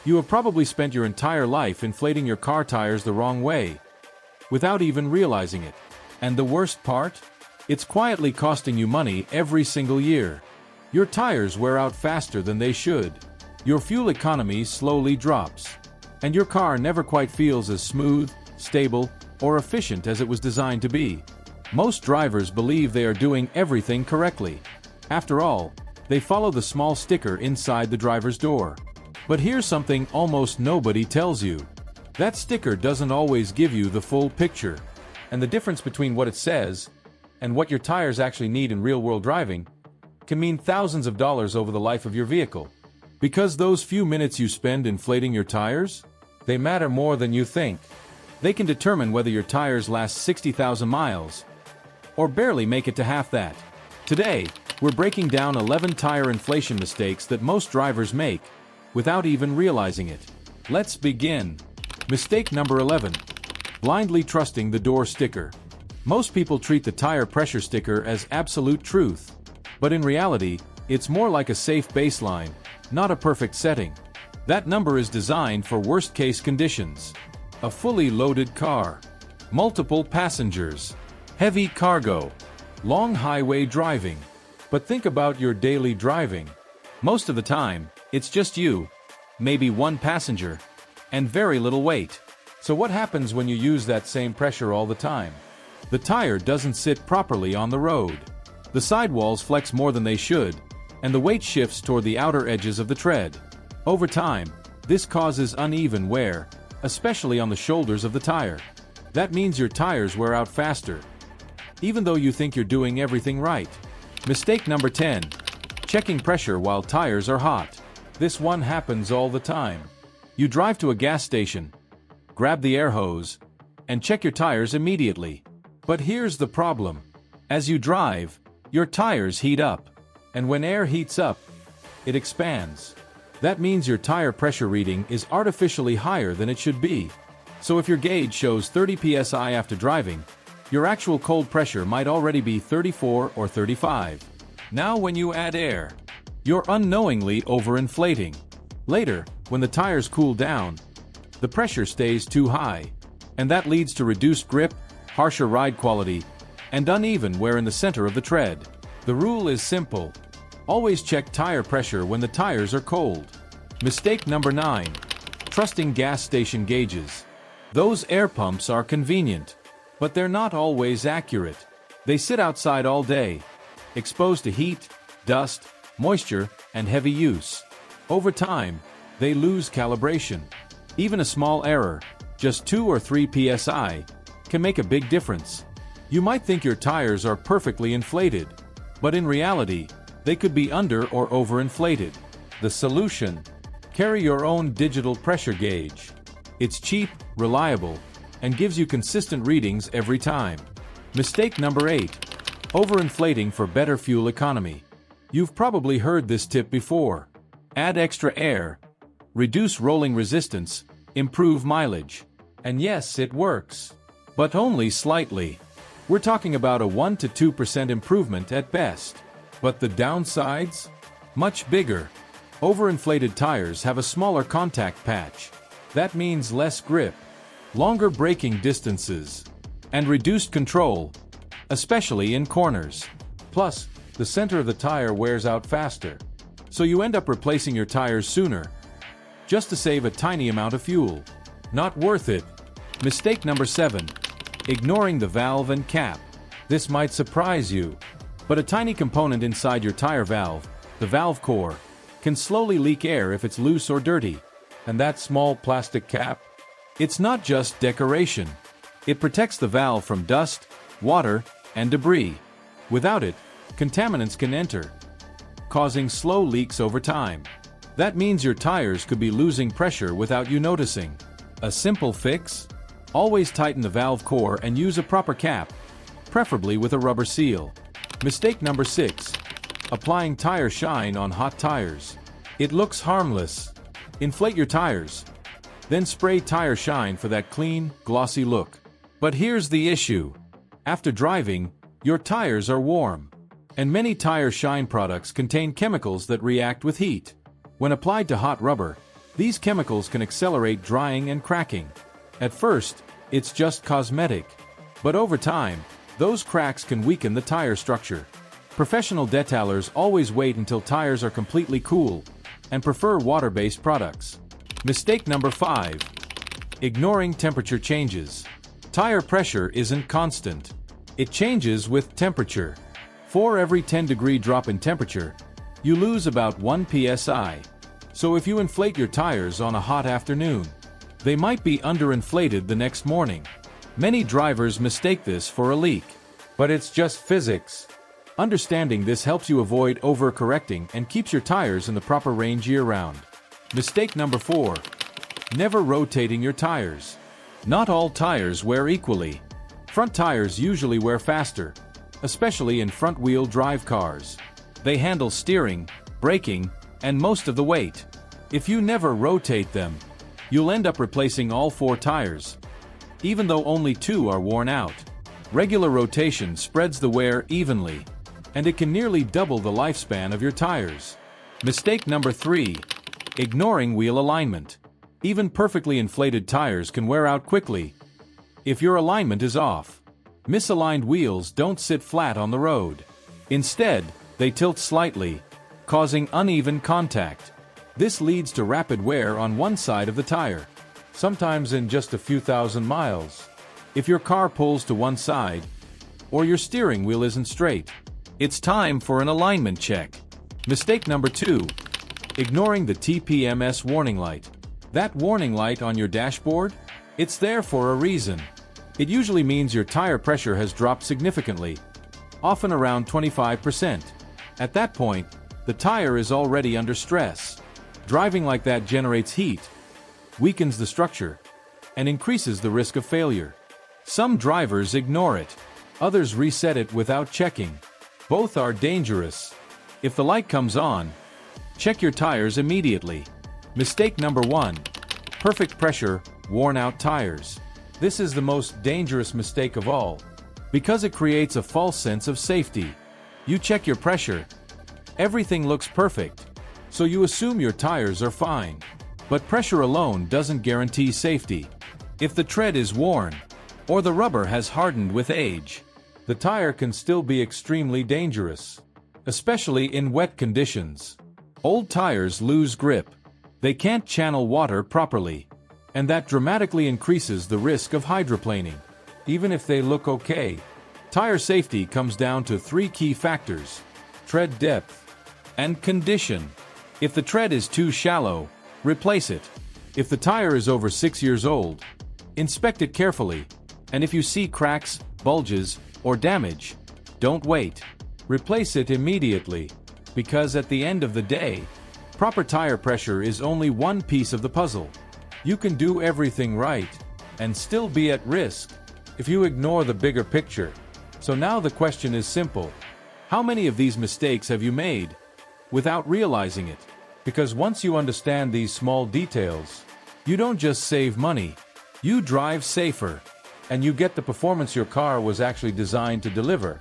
You have probably spent your entire life inflating your car tires the wrong way, without even realizing it. And the worst part? It's quietly costing you money every single year. Your tires wear out faster than they should. Your fuel economy slowly drops. And your car never quite feels as smooth, stable, or efficient as it was designed to be. Most drivers believe they are doing everything correctly. After all, they follow the small sticker inside the driver's door. But here's something almost nobody tells you. That sticker doesn't always give you the full picture. And the difference between what it says and what your tires actually need in real-world driving can mean thousands of dollars over the life of your vehicle. Because those few minutes you spend inflating your tires, they matter more than you think. They can determine whether your tires last 60,000 miles or barely make it to half that. Today, we're breaking down 11 tire inflation mistakes that most drivers make without even realizing it. Let's begin. Mistake number 11. Blindly trusting the door sticker. Most people treat the tire pressure sticker as absolute truth. But in reality, it's more like a safe baseline, not a perfect setting. That number is designed for worst-case conditions. A fully loaded car, multiple passengers, heavy cargo, long highway driving. But think about your daily driving. Most of the time, it's just you, maybe one passenger, and very little weight. So what happens when you use that same pressure all the time? The tire doesn't sit properly on the road. The sidewalls flex more than they should, and the weight shifts toward the outer edges of the tread. Over time, this causes uneven wear, especially on the shoulders of the tire. That means your tires wear out faster, even though you think you're doing everything right. Mistake number 10. Checking pressure while tires are hot. This one happens all the time. You drive to a gas station, grab the air hose, and check your tires immediately. But here's the problem. As you drive, your tires heat up. And when air heats up, it expands. That means your tire pressure reading is artificially higher than it should be. So if your gauge shows 30 psi after driving, your actual cold pressure might already be 34 or 35. Now when you add air, you're unknowingly overinflating. Later, when the tires cool down, the pressure stays too high, and that leads to reduced grip, harsher ride quality, and uneven wear in the center of the tread. The rule is simple. Always check tire pressure when the tires are cold. Mistake number 9. Trusting gas station gauges. Those air pumps are convenient, but they're not always accurate. They sit outside all day, exposed to heat, dust, moisture, and heavy use. Over time, they lose calibration. Even a small error, just 2 or 3 psi, can make a big difference. You might think your tires are perfectly inflated, but in reality, they could be under or overinflated. The solution? Carry your own digital pressure gauge. It's cheap, reliable, and gives you consistent readings every time. Mistake number 8. Overinflating for better fuel economy. You've probably heard this tip before. Add extra air, reduce rolling resistance, improve mileage. And yes, it works. But only slightly. We're talking about a 1 to 2% improvement at best. But the downsides? Much bigger. Overinflated tires have a smaller contact patch. That means less grip, longer braking distances, and reduced control, especially in corners. Plus, the center of the tire wears out faster, so you end up replacing your tires sooner, just to save a tiny amount of fuel. Not worth it. Mistake number 7. Ignoring the valve and cap. This might surprise you, but a tiny component inside your tire valve, the valve core, can slowly leak air if it's loose or dirty. And that small plastic cap? It's not just decoration. It protects the valve from dust, water, and debris. Without it, contaminants can enter, causing slow leaks over time. That means your tires could be losing pressure without you noticing. A simple fix? Always tighten the valve core and use a proper cap, preferably with a rubber seal. Mistake number 6. Applying tire shine on hot tires. It looks harmless. Inflate your tires, then spray tire shine for that clean, glossy look. But here's the issue. After driving, your tires are warm, and many tire shine products contain chemicals that react with heat. When applied to hot rubber, These chemicals can accelerate drying and cracking. At first, it's just cosmetic. But over time, those cracks can weaken the tire structure. Professional detailers always wait until tires are completely cool and prefer water-based products. Mistake number 5. Ignoring temperature changes. Tire pressure isn't constant. It changes with temperature. For every 10-degree drop in temperature, you lose about 1 psi. So if you inflate your tires on a hot afternoon, they might be underinflated the next morning. Many drivers mistake this for a leak, but it's just physics. Understanding this helps you avoid overcorrecting and keeps your tires in the proper range year-round. Mistake number 4. Never rotating your tires. Not all tires wear equally. Front tires usually wear faster, especially in front-wheel drive cars. They handle steering, braking, and most of the weight. If you never rotate them, you'll end up replacing all 4 tires, even though only 2 are worn out. Regular rotation spreads the wear evenly, and it can nearly double the lifespan of your tires. Mistake number 3. Ignoring wheel alignment. Even perfectly inflated tires can wear out quickly if your alignment is off. Misaligned wheels don't sit flat on the road. Instead, they tilt slightly, causing uneven contact. This leads to rapid wear on one side of the tire, sometimes in just a few thousand miles. If your car pulls to one side, or your steering wheel isn't straight, it's time for an alignment check. Mistake number 2. Ignoring the TPMS warning light. That warning light on your dashboard? It's there for a reason. It usually means your tire pressure has dropped significantly, often around 25%. At that point, the tire is already under stress. Driving like that generates heat, weakens the structure, and increases the risk of failure. Some drivers ignore it. Others reset it without checking. Both are dangerous. If the light comes on, check your tires immediately. Mistake number 1. Perfect pressure, worn-out tires. This is the most dangerous mistake of all, because it creates a false sense of safety. You check your pressure. Everything looks perfect, so you assume your tires are fine. But pressure alone doesn't guarantee safety. If the tread is worn, or the rubber has hardened with age, the tire can still be extremely dangerous, especially in wet conditions. Old tires lose grip. They can't channel water properly, and that dramatically increases the risk of hydroplaning. Even if they look okay, tire safety comes down to 3 key factors: tread depth and condition. If the tread is too shallow, replace it. If the tire is over 6 years old, inspect it carefully, and if you see cracks, bulges, or damage, don't wait. Replace it immediately, because at the end of the day, proper tire pressure is only one piece of the puzzle. You can do everything right and still be at risk if you ignore the bigger picture. So now the question is simple. How many of these mistakes have you made without realizing it? Because once you understand these small details, you don't just save money, you drive safer, and you get the performance your car was actually designed to deliver.